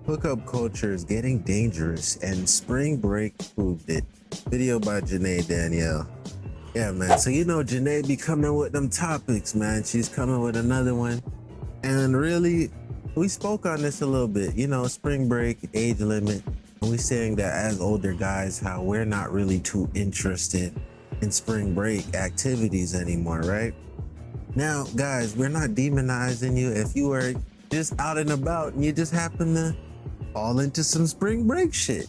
Hookup culture is getting dangerous, and spring break proved it. Video by Janae Danielle. Yeah, man. So, Janae be coming with them topics, man. She's coming with another one. And really, we spoke on this a little bit. Spring break, age limit. And we saying that as older guys, how we're not really too interested in spring break activities anymore, right? Now, guys, we're not demonizing you. If you were just out and about and you just happen to fall into some spring break shit,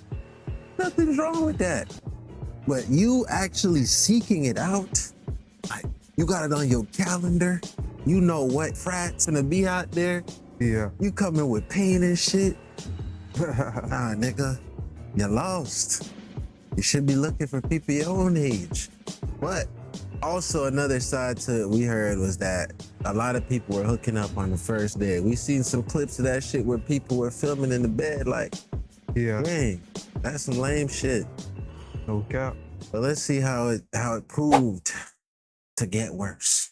nothing's wrong with that. But you actually seeking it out, like you got it on your calendar, you know what frat's gonna be out there. Yeah. You coming with pain and shit. Nah, nigga, you're lost. You should be looking for people your own age. But also another side to it we heard was that a lot of people were hooking up on the first day. We seen some clips of that shit where people were filming in the bed like, Yeah. dang, that's some lame shit. No cap. But let's see how it proved to get worse.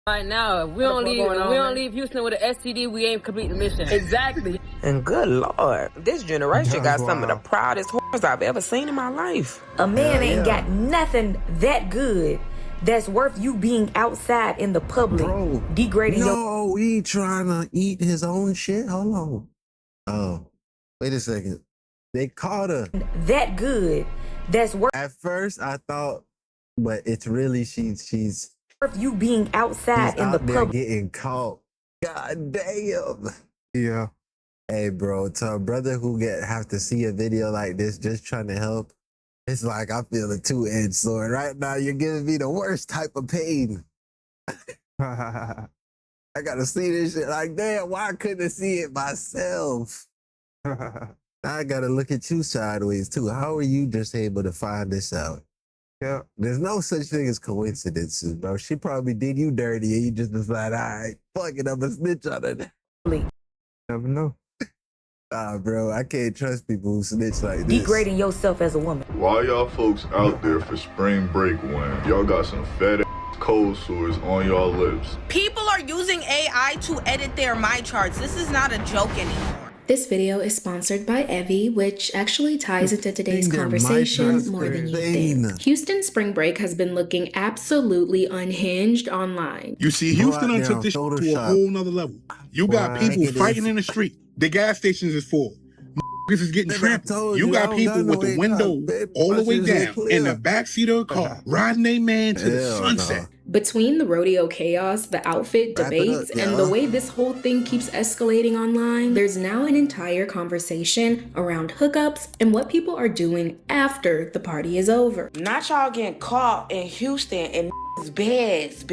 Right now, if we don't leave Houston with an STD, we ain't complete the mission. Exactly. And good Lord, this generation got some of the proudest whores I've ever seen in my life. A man ain't got nothing that good that's worth you being outside in the public, Bro, degrading no, he trying to eat his own shit. Hold on. Oh, wait a second. They caught her. that good that's worth At first, I thought, but it's really she's you being outside in the out there public. getting caught. God damn. Yeah. Hey, bro, to a brother who have to see a video like this just trying to help, it's like I feel a two-edged sword. Right now, you're giving me the worst type of pain. I gotta see this shit. Like, damn, why couldn't I see it myself? I gotta look at you sideways too. How are you just able to find this out? Yeah. There's no such thing as coincidences, bro. She probably did you dirty and you just decided, all right, fuck it, I'm a snitch on it. Never know. Nah, bro, I can't trust people who snitch like this. Degrading yourself as a woman. Why y'all folks out there for spring break when y'all got some fat ass cold sores on y'all lips? People are using AI to edit their my charts. This is not a joke anymore. This video is sponsored by Evie, which actually ties into today's conversation more than you think. Houston spring break has been looking absolutely unhinged online. You see, Houston done took this to a whole nother level. You got people fighting in the street. The gas stations is full. This is getting trampled. You got people with the window all the way down in the backseat of the car, riding a man to the sunset. Between the rodeo chaos, the outfit debates, and the way this whole thing keeps escalating online, there's now an entire conversation around hookups and what people are doing after the party is over. Not y'all getting caught in Houston in beds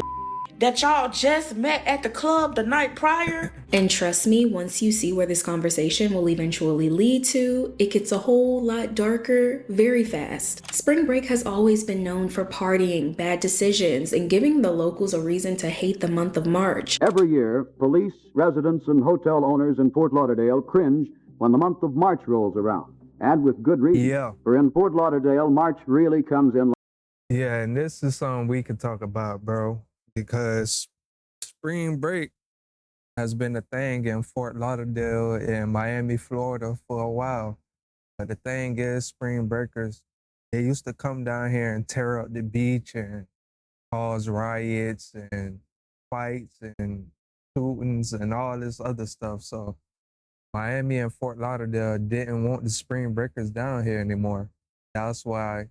that y'all just met at the club the night prior. And trust me, once you see where this conversation will eventually lead to, it gets a whole lot darker very fast. Spring break has always been known for partying, bad decisions, and giving the locals a reason to hate the month of March. Every year, police, residents, and hotel owners in Fort Lauderdale cringe when the month of March rolls around. And with good reason. Yeah. For in Fort Lauderdale, March really comes in. Yeah, and this is something we could talk about, bro, because spring break has been a thing in Fort Lauderdale and Miami, Florida for a while. But the thing is, spring breakers, they used to come down here and tear up the beach and cause riots and fights and shootings and all this other stuff. So Miami and Fort Lauderdale didn't want the spring breakers down here anymore. That's why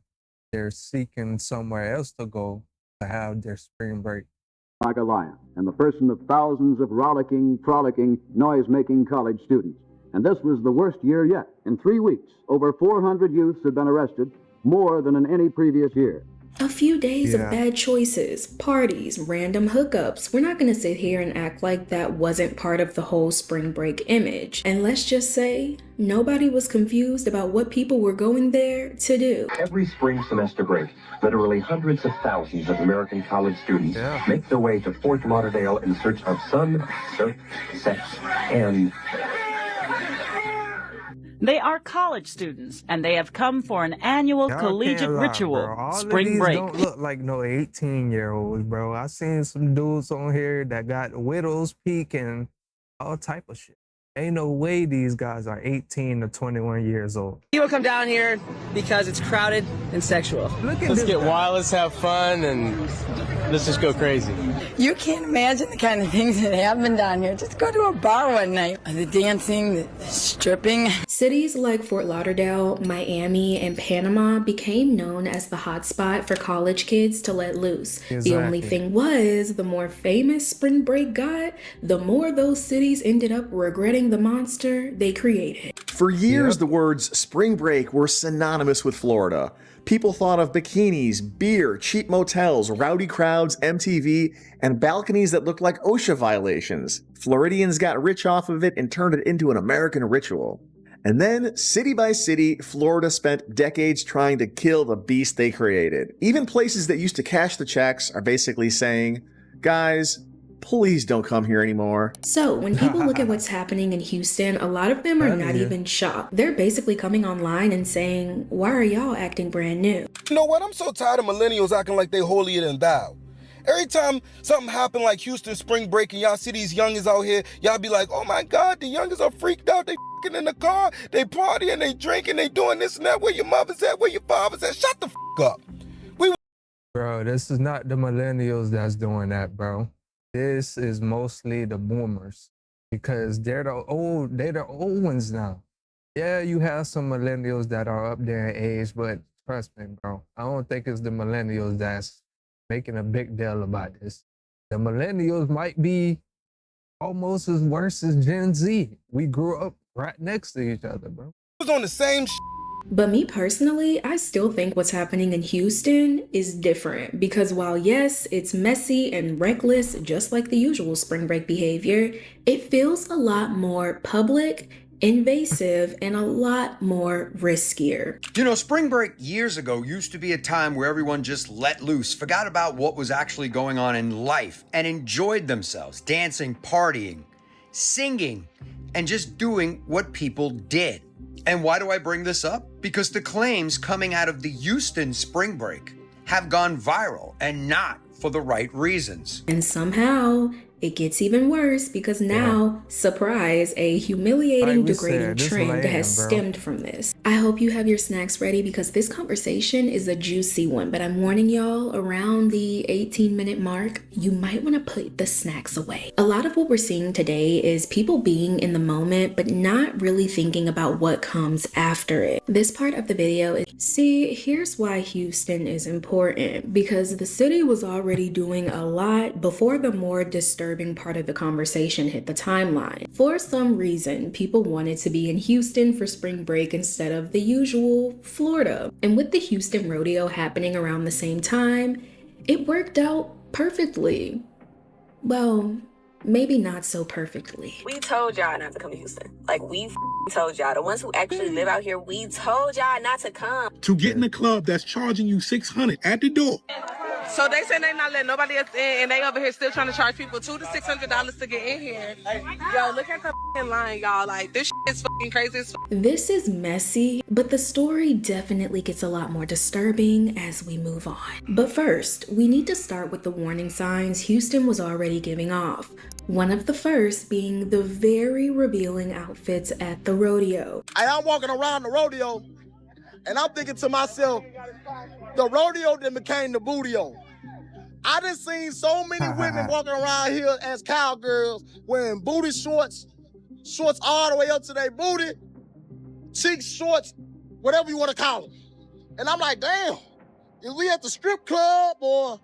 they're seeking somewhere else to go to have their spring break. Like a lion, in the person of thousands of rollicking, frolicking, noise-making college students. And this was the worst year yet. In 3 weeks, over 400 youths had been arrested, more than in any previous year. A few days of bad choices, parties, random hookups. We're not gonna sit here and act like that wasn't part of the whole spring break image. And let's just say, nobody was confused about what people were going there to do. Every spring semester break, literally hundreds of thousands of American college students make their way to Fort Lauderdale in search of sun, surf, sex, and... They are college students, and they have come for an annual collegiate ritual, spring break. Don't look like no 18-year-olds, bro. I seen some dudes on here that got widow's peak and all type of shit. Ain't no way these guys are 18 to 21 years old. People come down here because it's crowded and sexual. Look at Let's this get guy. wild, let's have fun, and let's just go crazy. You can't imagine the kind of things that happen down here. Just go to a bar one night. The dancing, the stripping. Cities like Fort Lauderdale, Miami, and Panama became known as the hotspot for college kids to let loose. Exactly. The only thing was, the more famous spring break got, the more those cities ended up regretting the monster they created. For years, the words spring break were synonymous with Florida. People thought of bikinis, beer, cheap motels, rowdy crowds, MTV, and balconies that looked like OSHA violations. Floridians got rich off of it and turned it into an American ritual. And then, city by city, Florida spent decades trying to kill the beast they created. Even places that used to cash the checks are basically saying, guys, please don't come here anymore. So when people look at what's happening in Houston, a lot of them are not even shocked. They're basically coming online and saying, why are y'all acting brand new? You know what? I'm so tired of millennials acting like they holier than thou. Every time something happen like Houston spring break and y'all see these youngins out here, y'all be like, oh my God, the youngins are freaked out. They f***ing in the car, they partying, they drinking, they doing this and that. Where your mother's at, where your father's at? Shut the f*** up. Bro, this is not the millennials that's doing that, bro. This is mostly the boomers because they're the old ones now. Yeah, you have some millennials that are up there in age, but trust me, bro, I don't think it's the millennials that's making a big deal about this. The millennials might be almost as worse as Gen Z. We grew up right next to each other, bro. It was on the same But me personally, I still think what's happening in Houston is different because while yes, it's messy and reckless, just like the usual spring break behavior, it feels a lot more public, invasive, and a lot more riskier. You know, spring break years ago used to be a time where everyone just let loose, forgot about what was actually going on in life, and enjoyed themselves, dancing, partying, singing, and just doing what people did. And why do I bring this up? Because the claims coming out of the Houston spring break have gone viral and not for the right reasons. And somehow it gets even worse because now, surprise, a humiliating, degrading trend has stemmed from this. I hope you have your snacks ready because this conversation is a juicy one, but I'm warning y'all, around the 18-minute mark, you might want to put the snacks away. A lot of what we're seeing today is people being in the moment, but not really thinking about what comes after it. This part of the video is, see, here's why Houston is important, because the city was already doing a lot before the more disturbing part of the conversation hit the timeline. For some reason, people wanted to be in Houston for spring break instead of the usual Florida. And with the Houston rodeo happening around the same time, it worked out perfectly. Well, maybe not so perfectly. We told y'all not to come to Houston. Like, we told y'all. The ones who actually live out here, we told y'all not to come. To get in a club that's charging you $600 at the door. So they say they not letting nobody else in, and they over here still trying to charge people $200 to $600 to get in here. Yo, look at the line, y'all. Like, this is fucking crazy as fuck. This is messy, but the story definitely gets a lot more disturbing as we move on. But first, we need to start with the warning signs Houston was already giving off. One of the first being the very revealing outfits at the rodeo. I'm walking around the rodeo, and I'm thinking to myself, the rodeo then became the bootio. I done seen so many women walking around here as cowgirls wearing booty shorts all the way up to their booty, cheek shorts, whatever you want to call them. And I'm like, damn, is we at the strip club or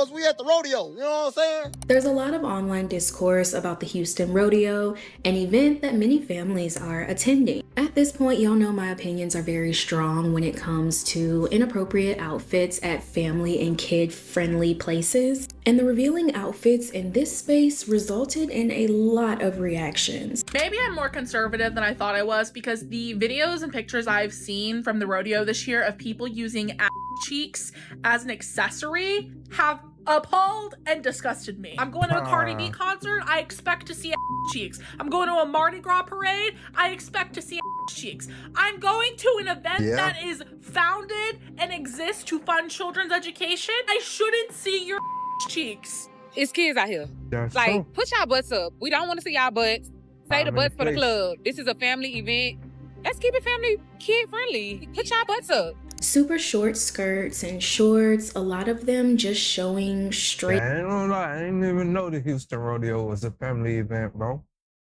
is we at the rodeo? You know what I'm saying? There's a lot of online discourse about the Houston rodeo, an event that many families are attending. At this point, y'all know my opinions are very strong when it comes to inappropriate outfits at family and kid-friendly places. And the revealing outfits in this space resulted in a lot of reactions. Maybe I'm more conservative than I thought I was because the videos and pictures I've seen from the rodeo this year of people using ass cheeks as an accessory have appalled and disgusted me. I'm going to a Cardi B concert, I expect to see ass cheeks. I'm going to a Mardi Gras parade, I expect to see ass cheeks. I'm going to an event that is founded and exists to fund children's education. I shouldn't see your cheeks. It's kids out here. That's like, true. put y'all butts up. We don't want to see y'all butts. Say the butts for the club. This is a family event. Let's keep it family, kid friendly. Put y'all butts up. Super short skirts and shorts, a lot of them just showing straight. Yeah, I ain't gonna lie, I didn't even know the Houston Rodeo was a family event, bro.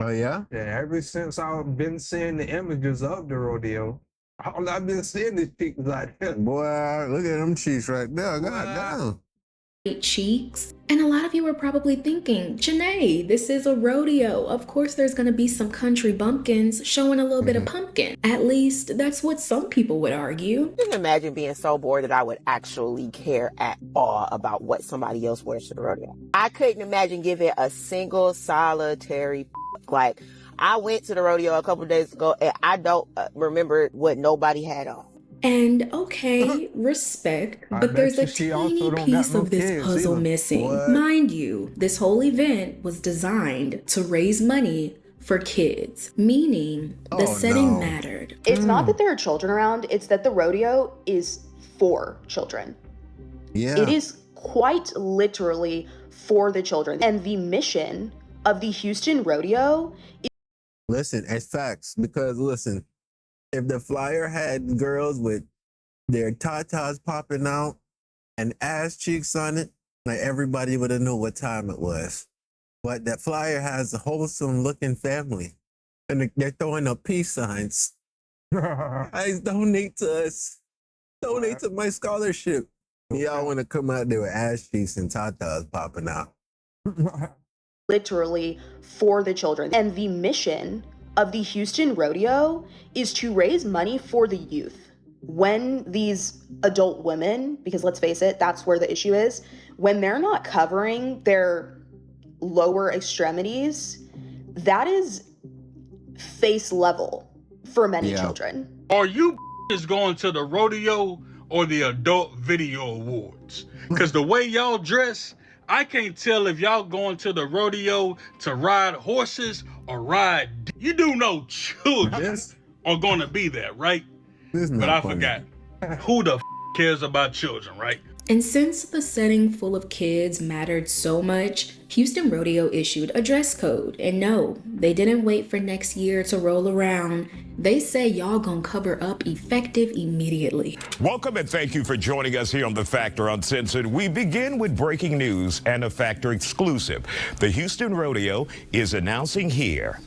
Oh, yeah? Yeah, ever since I've been seeing the images of the rodeo, all I've been seeing is people like that. Boy, look at them cheeks right there. God damn. Cheeks. And a lot of you are probably thinking, Janae, this is a rodeo. Of course there's gonna be some country bumpkins showing a little bit of pumpkin. At least that's what some people would argue. I can imagine being so bored that I would actually care at all about what somebody else wears to the rodeo. I couldn't imagine giving a single solitary like, I went to the rodeo a couple days ago and I don't remember what nobody had on. And okay, respect, but there's a teeny piece of this puzzle missing. Mind you, this whole event was designed to raise money for kids, meaning the setting mattered. It's not that there are children around, it's that the rodeo is for children. Yeah. It is quite literally for the children. And the mission of the Houston Rodeo is— Listen, it's facts, because listen, if the flyer had girls with their tatas popping out and ass cheeks on it, like everybody would have known what time it was. But that flyer has a wholesome looking family and they're throwing up peace signs. Guys, donate to us. Donate to my scholarship. Y'all want to come out there with ass cheeks and tatas popping out. literally for the children. And the mission of the Houston Rodeo is to raise money for the youth. When these adult women, because let's face it, that's where the issue is, when they're not covering their lower extremities, that is face level for many children. Are you is going to the rodeo or the adult video awards? Because the way y'all dress, I can't tell if y'all going to the rodeo to ride horses or ride. You do know children are going to be there, right? But I forgot. Who the cares about children, right? And since the setting full of kids mattered so much, Houston Rodeo issued a dress code. And no, they didn't wait for next year to roll around. They say y'all gonna cover up effective immediately. Welcome and thank you for joining us here on The Factor Uncensored. We begin with breaking news and a Factor exclusive. The Houston Rodeo is announcing here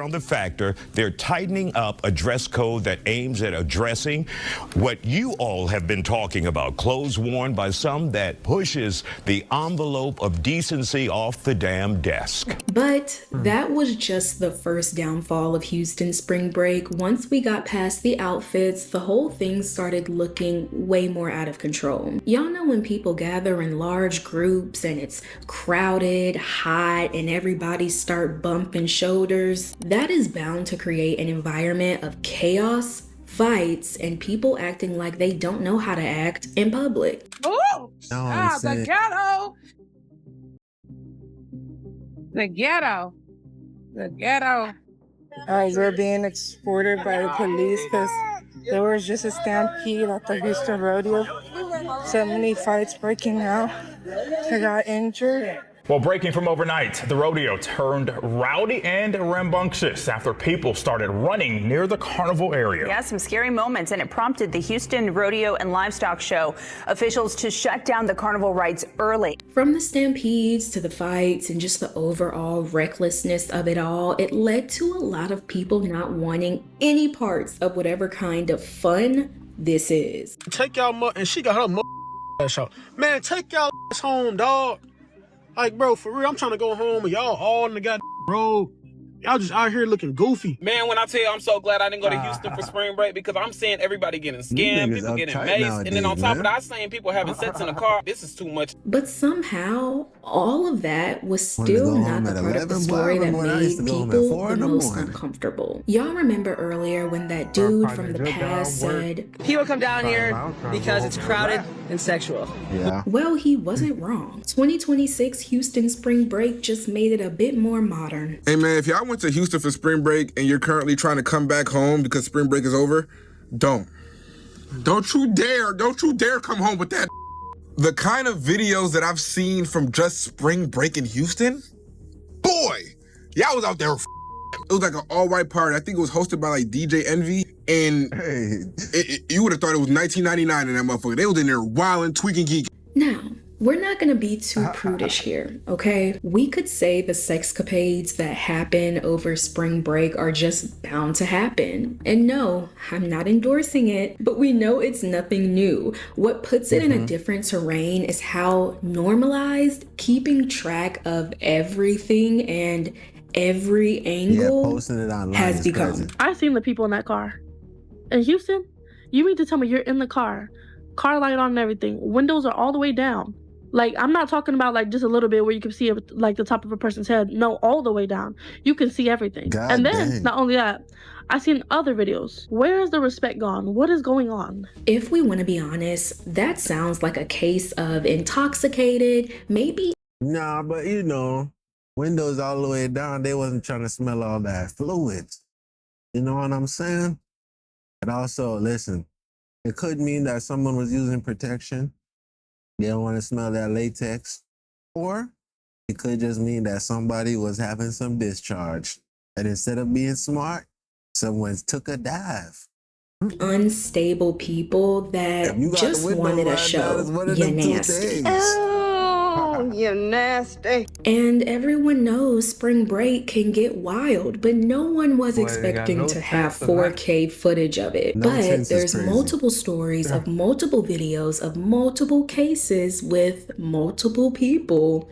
on The Factor, they're tightening up a dress code that aims at addressing what you all have been talking about, clothes worn by some that pushes the envelope of decency off the damn desk. But that was just the first downfall of Houston spring break. Once we got past the outfits, the whole thing started looking way more out of control. Y'all know when people gather in large groups and it's crowded, hot, and everybody start bumping shoulders? That is bound to create an environment of chaos, fights, and people acting like they don't know how to act in public. Oh, the ghetto. The ghetto. The ghetto. We're being escorted by the police because there was just a stampede at the Houston Rodeo. So many fights breaking out. I got injured. Well, breaking from overnight, the rodeo turned rowdy and rambunctious after people started running near the carnival area. Yeah, some scary moments, and it prompted the Houston Rodeo and Livestock Show officials to shut down the carnival rides early. From the stampedes to the fights and just the overall recklessness of it all, it led to a lot of people not wanting any parts of whatever kind of fun this is. Take y'all and she got her ass out. Man, take y'all ass home, dog. Like, bro, for real, I'm trying to go home and y'all all in the goddamn road. Y'all just out here looking goofy. Man, when I tell you I'm so glad I didn't go to Houston for spring break, because I'm seeing everybody getting scammed, people getting maced, and then on top of that, I'm seeing people having sex in the car. This is too much. But somehow, all of that was still not the part of the story that made people the most uncomfortable. Y'all remember earlier when that dude from the past said, People come down here because it's crowded and sexual. Yeah. Well, he wasn't wrong. 2026 Houston spring break just made it a bit more modern. Hey man, if y'all went to Houston for spring break and you're currently trying to come back home because spring break is over, don't you dare come home with that. The kind of videos that I've seen from just spring break in Houston, boy, y'all was out there It was like an all-white party. I think it was hosted by like DJ Envy. And you would have thought it was 1999 in that motherfucker. They was in there wilding, tweaking, geeking. Now, we're not gonna be too prudish here, okay? We could say the sexcapades that happen over spring break are just bound to happen. And no, I'm not endorsing it, but we know it's nothing new. What puts it in a different terrain is how normalized keeping track of everything and every angle has become. I've seen the people in that car. In Houston, you mean to tell me you're in the car light on and everything, windows are all the way down. Like, I'm not talking about like just a little bit where you can see like the top of a person's head. No, all the way down. You can see everything. And then, not only that, I've seen other videos. Where is the respect gone? What is going on? If we want to be honest, that sounds like a case of intoxicated, maybe. Nah, but you know, windows all the way down, they wasn't trying to smell all that fluids. You know what I'm saying? And also, listen, it could mean that someone was using protection. They don't want to smell that latex. Or it could just mean that somebody was having some discharge. And instead of being smart, someone took a dive. Unstable people that just wanted a show. You're nasty. Oh, you're nasty. And everyone knows spring break can get wild, but no one was expecting to have 4K footage of it. But there's multiple stories of multiple videos of multiple cases with multiple people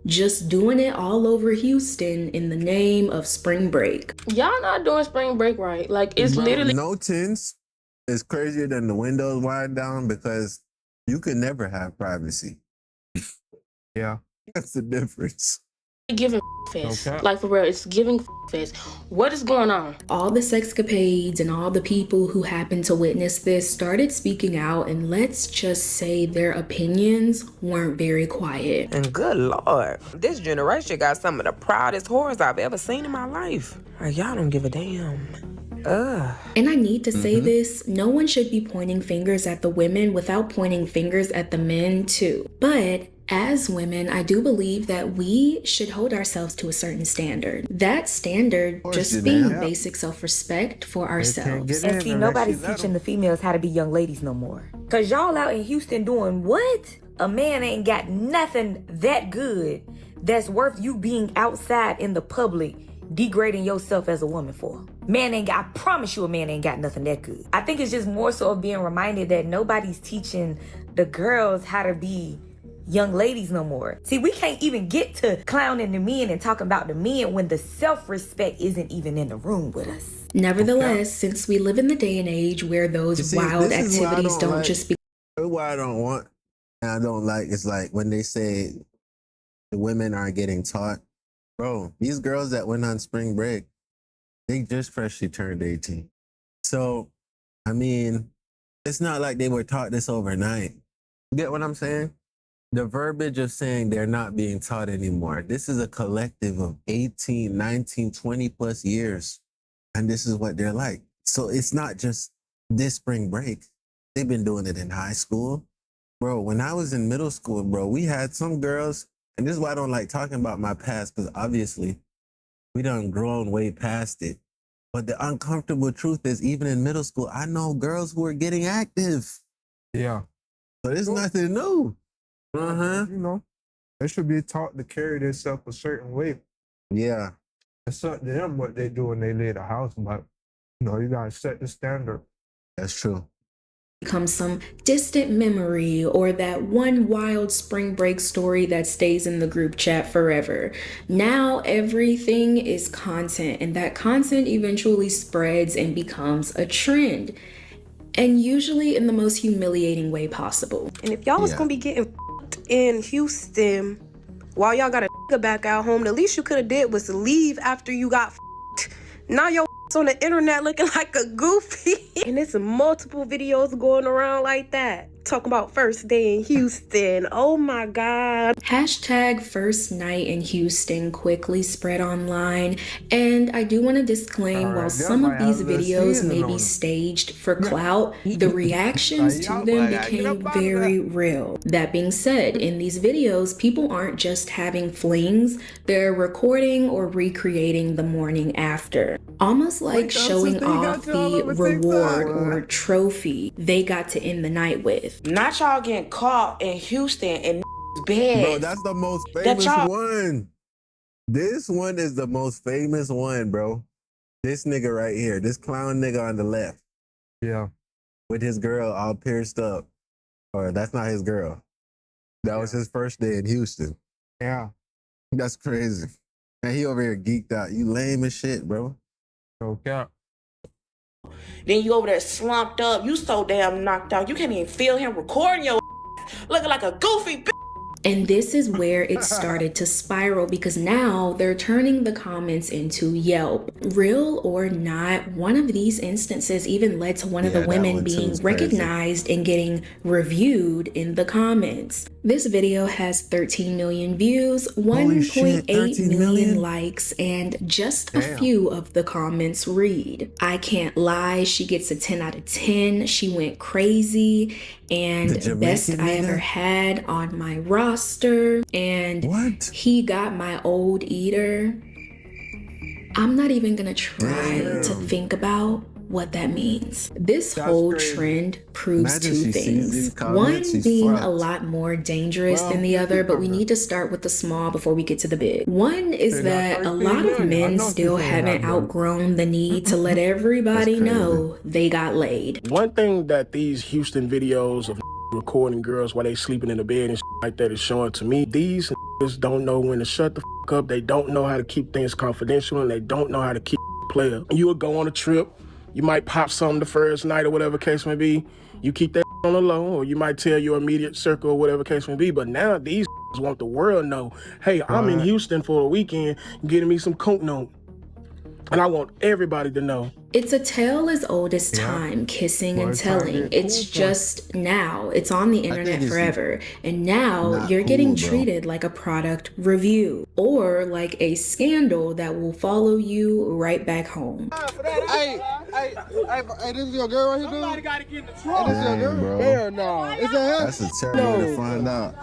just doing it all over Houston in the name of spring break. Y'all not doing spring break right. Like, it's literally no tins is crazier than the windows wide down because you can never have privacy. Yeah, that's the difference. Giving fest. Okay. Like, for real, it's giving fest. What is going on? All the sexcapades and all the people who happened to witness this started speaking out, and let's just say their opinions weren't very quiet. And good Lord, this generation got some of the proudest whores I've ever seen in my life. Y'all don't give a damn. And I need to say this, no one should be pointing fingers at the women without pointing fingers at the men too. But as women, I do believe that we should hold ourselves to a certain standard. That standard just being basic self-respect for ourselves. And see, nobody's teaching the females how to be young ladies no more. Cause y'all out in Houston doing what? A man ain't got nothing that good that's worth you being outside in the public degrading yourself as a woman for. Man ain't got, I promise you a man ain't got nothing that good. I think it's just more so of being reminded that nobody's teaching the girls how to be young ladies no more. See, we can't even get to clowning the men and talking about the men when the self-respect isn't even in the room with us. Nevertheless, since we live in the day and age where those wild activities don't just be. What I don't want and I don't like is like when they say the women aren't getting taught. Bro, these girls that went on spring break, they just freshly turned 18. So, I mean, it's not like they were taught this overnight. You get what I'm saying? The verbiage of saying they're not being taught anymore. This is a collective of 18, 19, 20 plus years. And this is what they're like. So it's not just this spring break. They've been doing it in high school. Bro, when I was in middle school, bro, we had some girls, and this is why I don't like talking about my past, because obviously we done grown way past it. But the uncomfortable truth is, even in middle school, I know girls who are getting active. Yeah. So there's nothing new. You know, they should be taught to carry themselves a certain way. Yeah. It's up to them what they do when they leave the house, but, you know, you gotta set the standard. That's true. Become some distant memory or that one wild spring break story that stays in the group chat forever. Now everything is content, and that content eventually spreads and becomes a trend. And usually in the most humiliating way possible. And if y'all was gonna be getting f***ed in Houston while y'all got a back out home, the least you could have did was leave after you got f***ed. Now your on the internet looking like a goofy. And it's multiple videos going around like that. Talking about first day in Houston. Oh my God. Hashtag first night in Houston quickly spread online. And I do want to disclaim, while some of these videos may be staged for clout, the reactions to them became very real. That being said, in these videos, people aren't just having flings, they're recording or recreating the morning after. Almost like showing off the reward or trophy they got to end the night with. Not y'all getting caught in Houston in bed. Bro, that's the most famous one. This one is the most famous one, bro. This nigga right here, this clown nigga on the left. Yeah. With his girl all pierced up. Or that's not his girl. That was his first day in Houston. Yeah. That's crazy. And he over here geeked out. You lame as shit, bro. Okay. Then you over there slumped up. You so damn knocked out. You can't even feel him recording your looking like a goofy bitch. And this is where it started to spiral, because now they're turning the comments into Yelp. Real or not, one of these instances even led to one of the women being recognized and getting reviewed in the comments. This video has 13 million views, 1.8 million likes, and just a few of the comments read, "I can't lie, she gets a 10 out of 10, she went crazy, and best I ever had on my roster, and he got my old eater." I'm not even gonna try to think about what that means. This whole trend proves two things. One being a lot more dangerous than the other, but we need to start with the small before we get to the big. One is that a lot of men still haven't outgrown the need to let everybody know they got laid. One thing that these Houston videos of recording girls while they sleeping in the bed and like that is showing to me, these don't know when to shut the up. They don't know how to keep things confidential, and they don't know how to keep player. You would go on a trip, you might pop something the first night or whatever case may be. You keep that on the low, or you might tell your immediate circle or whatever case may be. But now these want the world to know, hey, I'm in Houston for a weekend getting me some coke note. And I want everybody to know. It's a tale as old as time, kissing and telling. It's just now. It's on the internet forever. And now you're getting treated like a product review or like a scandal that will follow you right back home. Hey, this is your girl right here, dude? Somebody gotta get in the truck. This is your girl? Hell no. Is that her? That's a terrible way to find out.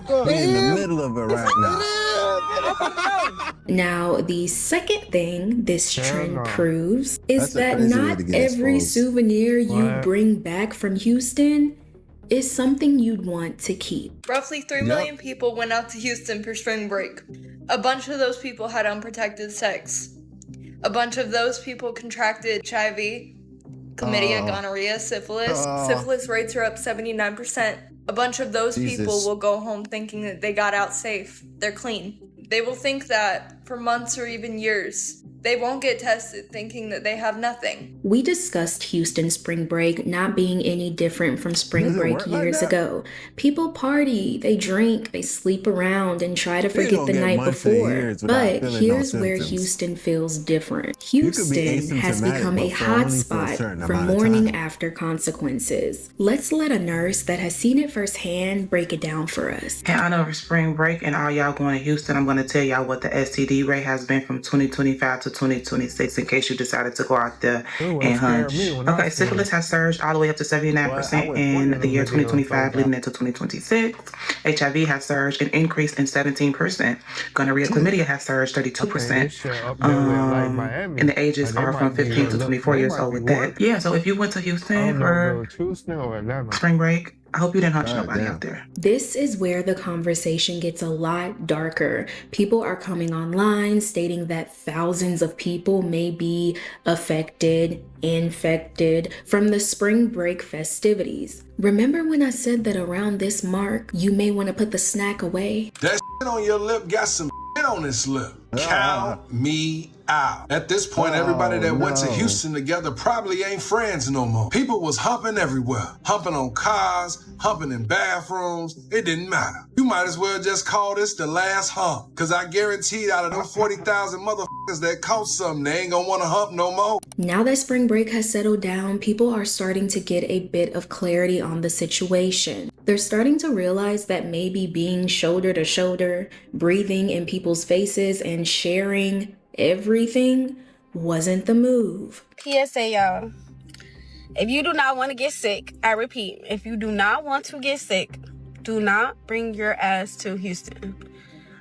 We're in the middle of it right now. Now, the second thing this trend proves is that not every souvenir you bring back from Houston is something you'd want to keep. Roughly 3 million people went out to Houston for spring break. A bunch of those people had unprotected sex. A bunch of those people contracted HIV, chlamydia, gonorrhea, syphilis. Syphilis rates are up 79%. A bunch of those people will go home thinking that they got out safe. They're clean. They will think that for months or even years. They won't get tested thinking that they have nothing. We discussed Houston spring break not being any different from spring break years ago. People party, they drink, they sleep around and try to forget the night before. But here's where Houston feels different. Houston has become a hotspot for morning after consequences. Let's let a nurse that has seen it firsthand break it down for us. In honor of spring break and all y'all going to Houston, I'm going to tell y'all what the STD rate has been from 2025 to 2026 in case you decided to go out there and hunch. Okay, syphilis has surged all the way up to 79% in the year 2025 leading into 2026. HIV has surged and increased in 17%. Gonorrhea, chlamydia has surged 32%. And the ages are from 15 to 24 years old with that. Yeah, so if you went to Houston for spring break, I hope you didn't hunch nobody out there. This is where the conversation gets a lot darker. People are coming online stating that thousands of people may be affected, infected from the spring break festivities. Remember when I said that around this mark, you may want to put the snack away? That shit on your lip got some shit on its lip. Count me out. At this point, everybody that went to Houston together probably ain't friends no more. People was humping everywhere. Humping on cars, humping in bathrooms. It didn't matter. You might as well just call this the last hump. Cause I guaranteed out of them 40,000 motherfuckers that caught something, they ain't gonna want to hump no more. Now that spring break has settled down, people are starting to get a bit of clarity on the situation. They're starting to realize that maybe being shoulder to shoulder, breathing in people's faces, and sharing everything wasn't the move. PSA, y'all. If you do not want to get sick, I repeat, if you do not want to get sick, do not bring your ass to Houston.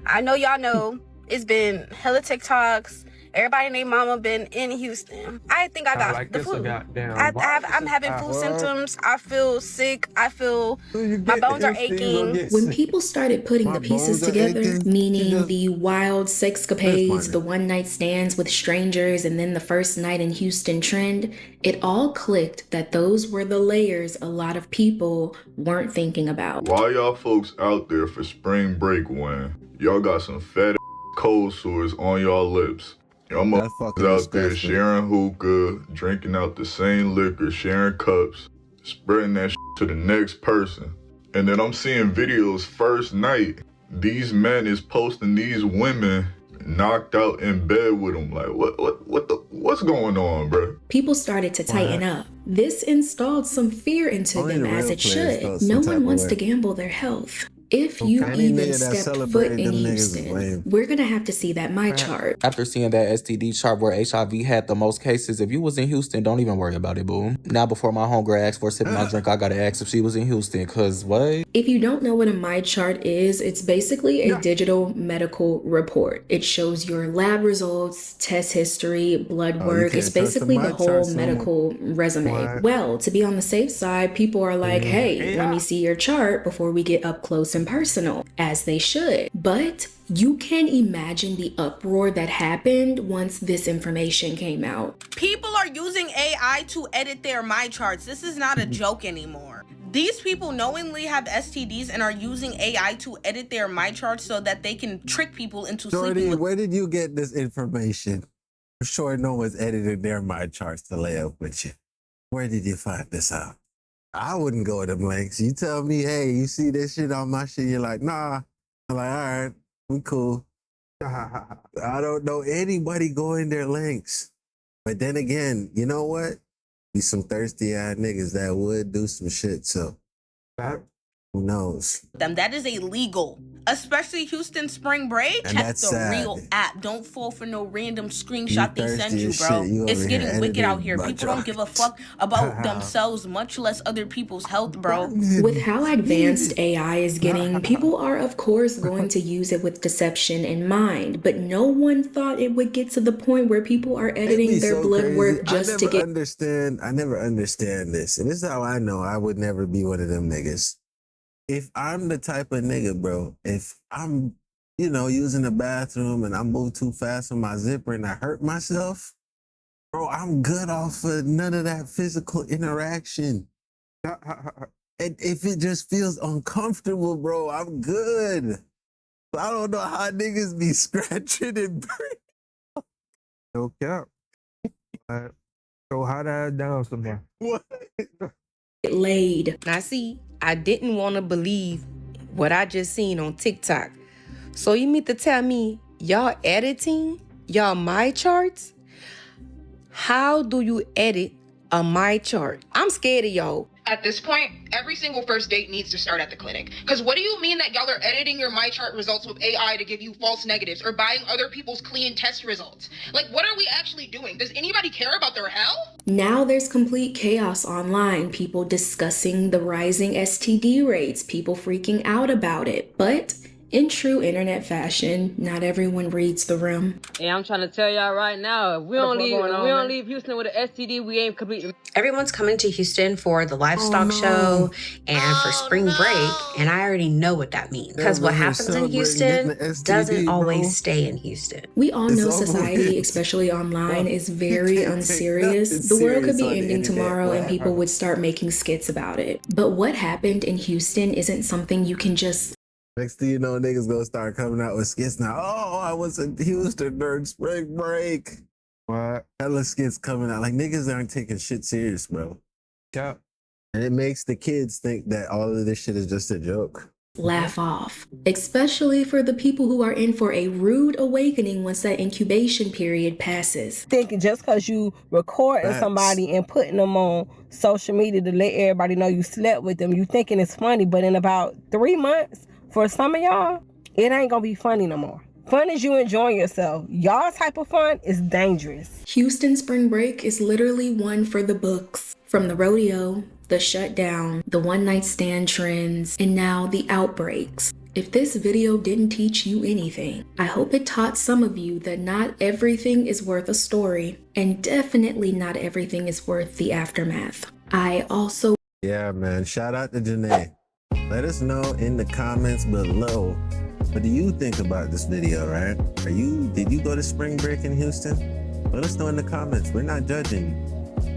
I know y'all know it's been hella TikToks. Everybody and their mama been in Houston. I think I got the flu. I'm having flu symptoms. I feel sick. I feel my bones are aching. When people started putting the pieces together, meaning the wild sexcapades, the one-night stands with strangers, and then the first night in Houston trend, it all clicked that those were the layers a lot of people weren't thinking about. Why y'all folks out there for spring break when y'all got some fat cold sores on y'all lips? Y'all motherfuckers out there sharing hookah, drinking out the same liquor, sharing cups, spreading that shit to the next person. And then I'm seeing videos first night, these men is posting these women knocked out in bed with them. Like, what's going on, bro? People started to tighten up. This installed some fear into them, as it should. No one wants to gamble their health. If you even stepped foot in Houston, we're gonna have to see that my chart. After seeing that STD chart where HIV had the most cases, if you was in Houston, don't even worry about it, boo. Now before my homegirl asks for a sip of my drink, I gotta ask if she was in Houston, cause what? If you don't know what a my chart is, it's basically a digital medical report. It shows your lab results, test history, blood work. It's basically the whole medical resume. Well, to be on the safe side, people are like, hey, let me see your chart before we get up close and personal, as they should. But you can imagine the uproar that happened once this information came out. People are using AI to edit their my charts. This is not a joke anymore. These people knowingly have STDs and are using AI to edit their my charts so that they can trick people into sleeping with. Where did you get this information? For sure no one's edited their my charts to lay up with you. Where did you find this out? I wouldn't go to them lengths. You tell me, hey, you see this shit on my shit, you're like, nah. I'm like, all right, we cool. I don't know anybody going their lengths. But then again, you know what? Be some thirsty-eyed niggas that would do some shit, so who knows? That is illegal. Especially Houston spring break. And check the real app. Don't fall for no random screenshot they send you, bro. It's getting wicked out here. People don't give a fuck about themselves, much less other people's health, bro. With how advanced AI is getting, people are of course going to use it with deception in mind, but no one thought it would get to the point where people are editing their blood work just to get. I never understand this. And this is how I know I would never be one of them niggas. If I'm the type of nigga, bro, if I'm, using the bathroom and I move too fast on my zipper and I hurt myself, bro, I'm good off of none of that physical interaction. And if it just feels uncomfortable, bro, I'm good. I don't know how niggas be scratching and burning. No cap. So how that down somewhere? What? Laid. Now see, I didn't want to believe what I just seen on TikTok. So you mean to tell me y'all editing y'all my charts? How do you edit a my chart? I'm scared of y'all. At this point, every single first date needs to start at the clinic. Because what do you mean that y'all are editing your my chart results with AI to give you false negatives or buying other people's clean test results? Like, what are we actually doing? Does anybody care about their health? Now there's complete chaos online. People discussing the rising STD rates, people freaking out about it. But in true internet fashion, not everyone reads the room. Hey, I'm trying to tell y'all right now, if we don't leave Houston with an STD, we ain't completing. Everyone's coming to Houston for the livestock show and for spring break, and I already know what that means. Because what happens in Houston doesn't always stay in Houston. We all know society, especially online, is very unserious. The world could be ending tomorrow and people would start making skits about it. But what happened in Houston isn't something you can just... Next thing you know, niggas gonna start coming out with skits now. Oh, I was in Houston during spring break. What? Hella skits coming out. Like, niggas aren't taking shit serious, bro. Yeah. And it makes the kids think that all of this shit is just a joke. laugh off, especially for the people who are in for a rude awakening once that incubation period passes. Thinking just because you recording somebody and putting them on social media to let everybody know you slept with them, you thinking it's funny, but in about 3 months, for some of y'all, it ain't gonna be funny no more. Fun is you enjoying yourself. Y'all type of fun is dangerous. Houston spring break is literally one for the books. From the rodeo, the shutdown, the one-night stand trends, and now the outbreaks. If this video didn't teach you anything, I hope it taught some of you that not everything is worth a story, and definitely not everything is worth the aftermath. Yeah, man. Shout out to Janae. Let us know in the comments below, what do you think about this video, right? Did you go to spring break in Houston? Let us know in the comments. We're not judging.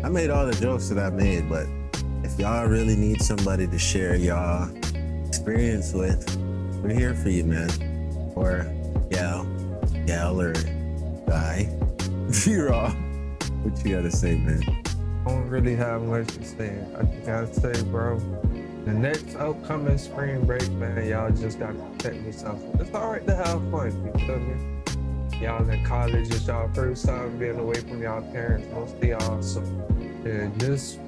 I made all the jokes that I made, but if y'all really need somebody to share y'all experience with, we're here for you, man. Or gal or guy. You're all. What you gotta say, man? I don't really have much to say. I just gotta say, bro, the next upcoming spring break, man, y'all just gotta protect yourself. It's all right to have fun, you feel me? Y'all in college, it's y'all first time being away from y'all parents, most of y'all, so yeah, just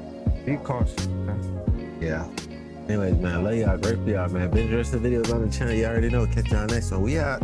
be cautious, man. Yeah. Anyways, man, love y'all. Great for y'all, man. Binge the rest of the videos on the channel. You already know. Catch y'all next one. We out.